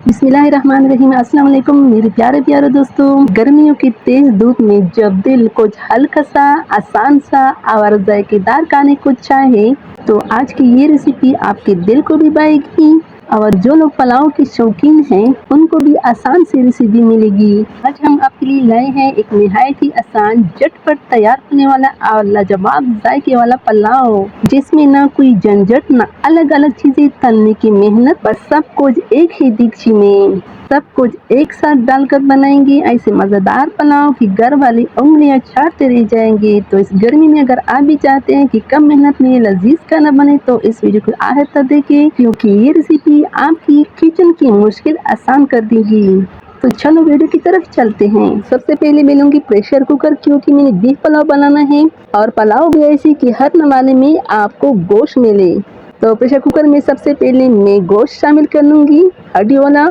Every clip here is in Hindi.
बिस्मिल्लाहिर्रहमानिर्रहीम। अस्सलाम वालेकुम मेरे प्यारे प्यारे दोस्तों। गर्मियों की तेज धूप में जब दिल कुछ हल्का सा, आसान सा और जायकेदार खाने को चाहे तो आज की ये रेसिपी आपके दिल को भी भाएगी और जो लोग पुलाव के शौकीन हैं उनको भी आसान सी रेसिपी मिलेगी। आज हम आपके लिए लाए हैं एक निहायत ही आसान, झटपट तैयार होने वाला और लाजवाब जायके वाला पुलाव, जिसमें ना कोई झंझट, ना अलग अलग चीजें तलने की मेहनत, बस सब कुछ एक ही डिक्ची में सब कुछ एक साथ डालकर बनाएंगे ऐसे मजेदार पुलाव की घर वाली उंगलियां चाटते रह जाएंगे। तो इस गर्मी में अगर आप भी चाहते हैं कि कम मेहनत में लजीज खाना बने तो इस वीडियो को आखिर तक देखें, क्योंकि ये रेसिपी आपकी किचन की मुश्किल आसान कर देगी। तो चलो वीडियो की तरफ चलते हैं। सबसे पहले मैं लूंगी प्रेशर कुकर, क्योंकि मैंने बीफ पुलाव बनाना है और पुलाव भी ऐसी कि हर नवाले में आपको गोश्त मिले। तो प्रेशर कुकर में सबसे पहले मैं गोश्त शामिल कर लूंगी, हड्डी वाला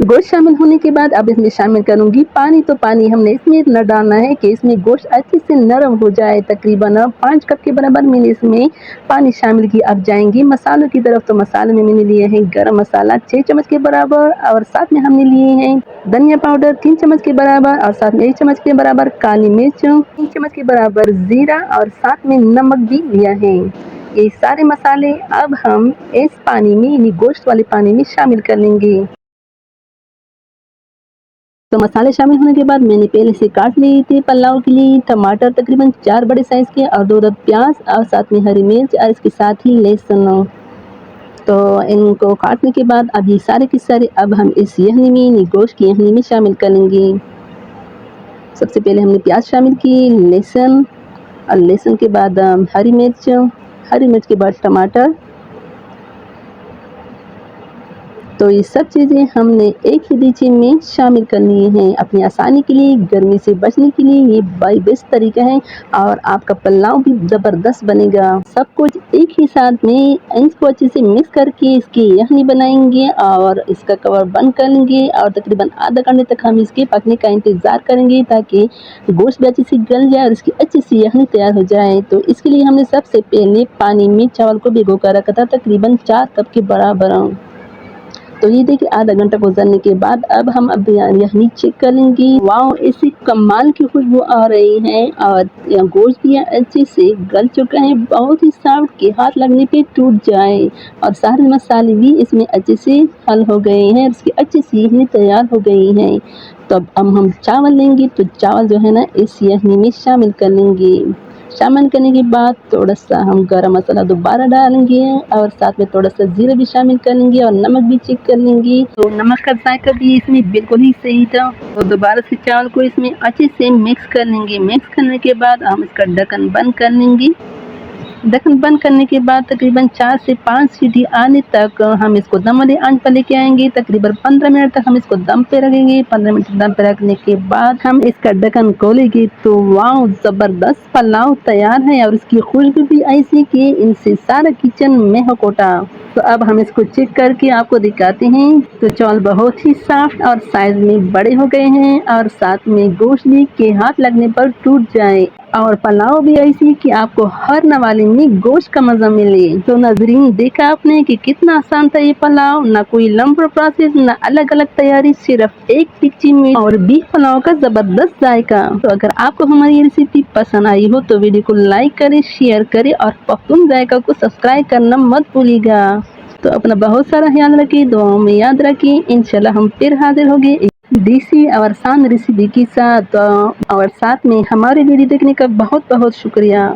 गोश्त शामिल होने के बाद अब इसमें शामिल करूंगी पानी। तो पानी हमने इसमें इतना डालना है कि इसमें गोश्त अच्छे से नरम हो जाए। तकरीबन 5 कप के बराबर मैंने इसमें पानी शामिल किया। अब जाएंगे मसालों की तरफ। तो मसाले में मैंने लिए हैं गरम मसाला 6 चम्मच के बराबर, और साथ में हमने लिए हैं धनिया पाउडर 3 चम्मच के बराबर, और साथ में 1 चम्मच के बराबर काली मिर्च, 3 चम्मच के बराबर जीरा, और साथ में नमक भी लिया है। ये सारे मसाले अब हम इस पानी में, यानी गोश्त वाले पानी में शामिल कर लेंगे। तो मसाले शामिल होने के बाद मैंने पहले से काट लिए थे पुलाव के लिए टमाटर तकरीबन 4 बड़े साइज़ के, और 2 अदद प्याज, और साथ में हरी मिर्च, और इसके साथ ही लहसुन। तो इनको काटने के बाद अब ये सारे के सारे अब हम इस यखनी में, गोश्त की यखनी में शामिल करेंगे। सबसे पहले हमने प्याज शामिल की, लहसुन, और लहसुन के बाद हरी मिर्च के बाद टमाटर। तो ये सब चीज़ें हमने एक ही डिब्बे में शामिल करनी है अपनी आसानी के लिए, गर्मी से बचने के लिए। ये बाई बेस्ट तरीका है और आपका पुलाव भी ज़बरदस्त बनेगा। सब कुछ एक ही साथ में इसको अच्छे से मिक्स करके इसकी यखनी बनाएंगे और इसका कवर बंद कर लेंगे, और तकरीबन आधा घंटे तक हम इसके पकने का इंतज़ार करेंगे ताकि गोश्त भी अच्छे से गल जाए और इसकी अच्छी सी यखनी तैयार हो जाए। तो इसके लिए हमने सबसे पहले पानी में चावल को भिगो कर रखा था तकरीबन 4 कप के बराबर। तो ये देखिए आधा घंटा गुजरने के बाद अब हम यखनी चेक कर लेंगे। वाह, ऐसी कमाल की खुशबू आ रही है और गोश्त भी अच्छे से गल चुका है, बहुत ही सॉफ्ट के हाथ लगने पे टूट जाए, और सारे मसाले भी इसमें अच्छे से हल हो गए हैं, इसकी अच्छी सी यखनी तैयार हो गई है। तो अब हम चावल लेंगे। तो चावल जो है ना इस यखनी में शामिल कर लेंगे। शामिल करने के बाद थोड़ा सा हम गरम मसाला दोबारा डालेंगे, और साथ में थोड़ा सा जीरा भी शामिल कर लेंगे, और नमक भी चेक कर लेंगे। तो नमक का जायका भी इसमें बिल्कुल ही सही था। तो दोबारा से चावल को इसमें अच्छे से मिक्स कर लेंगे। मिक्स करने के बाद हम इसका ढक्कन बंद कर लेंगे। ढक्कन बंद करने के बाद तकरीबन 4 से 5 सीटी आने तक हम इसको दम वाले आंच पर लेके आएंगे। तकरीबन 15 मिनट तक हम इसको दम पे रखेंगे। 15 मिनट दम पे रखने के बाद हम इसका ढक्कन खोलेंगे। तो वाह, ज़बरदस्त पुलाव तैयार है, और इसकी खुशबू भी ऐसी कि इनसे सारा किचन महक उठा। तो अब हम इसको चेक करके आपको दिखाते हैं। तो चावल बहुत ही सॉफ्ट और साइज में बड़े हो गए हैं, और साथ में गोश्त भी के हाथ लगने पर टूट जाए, और पुलाव भी ऐसी कि आपको हर नवाले में गोश्त का मजा मिले। तो नाजरीन, देखा आपने कि कितना आसान था ये पुलाव, ना कोई लंबा प्रोसेस, ना अलग अलग तैयारी, सिर्फ एक डिक्ची में और बीफ पुलाव का जबरदस्त जायका। तो अगर आपको हमारी ये रेसिपी पसंद आई हो तो वीडियो को लाइक करें, शेयर करें, और पख्तून जायका को सब्सक्राइब करना मत भूलिएगा। तो अपना बहुत सारा ख्याल रखिए, दुआओं में याद रखिए। इंशाल्लाह हम फिर हाजिर होंगे देसी और आसान रेसिपी के साथ, और साथ में हमारे वीडियो देखने का बहुत बहुत शुक्रिया।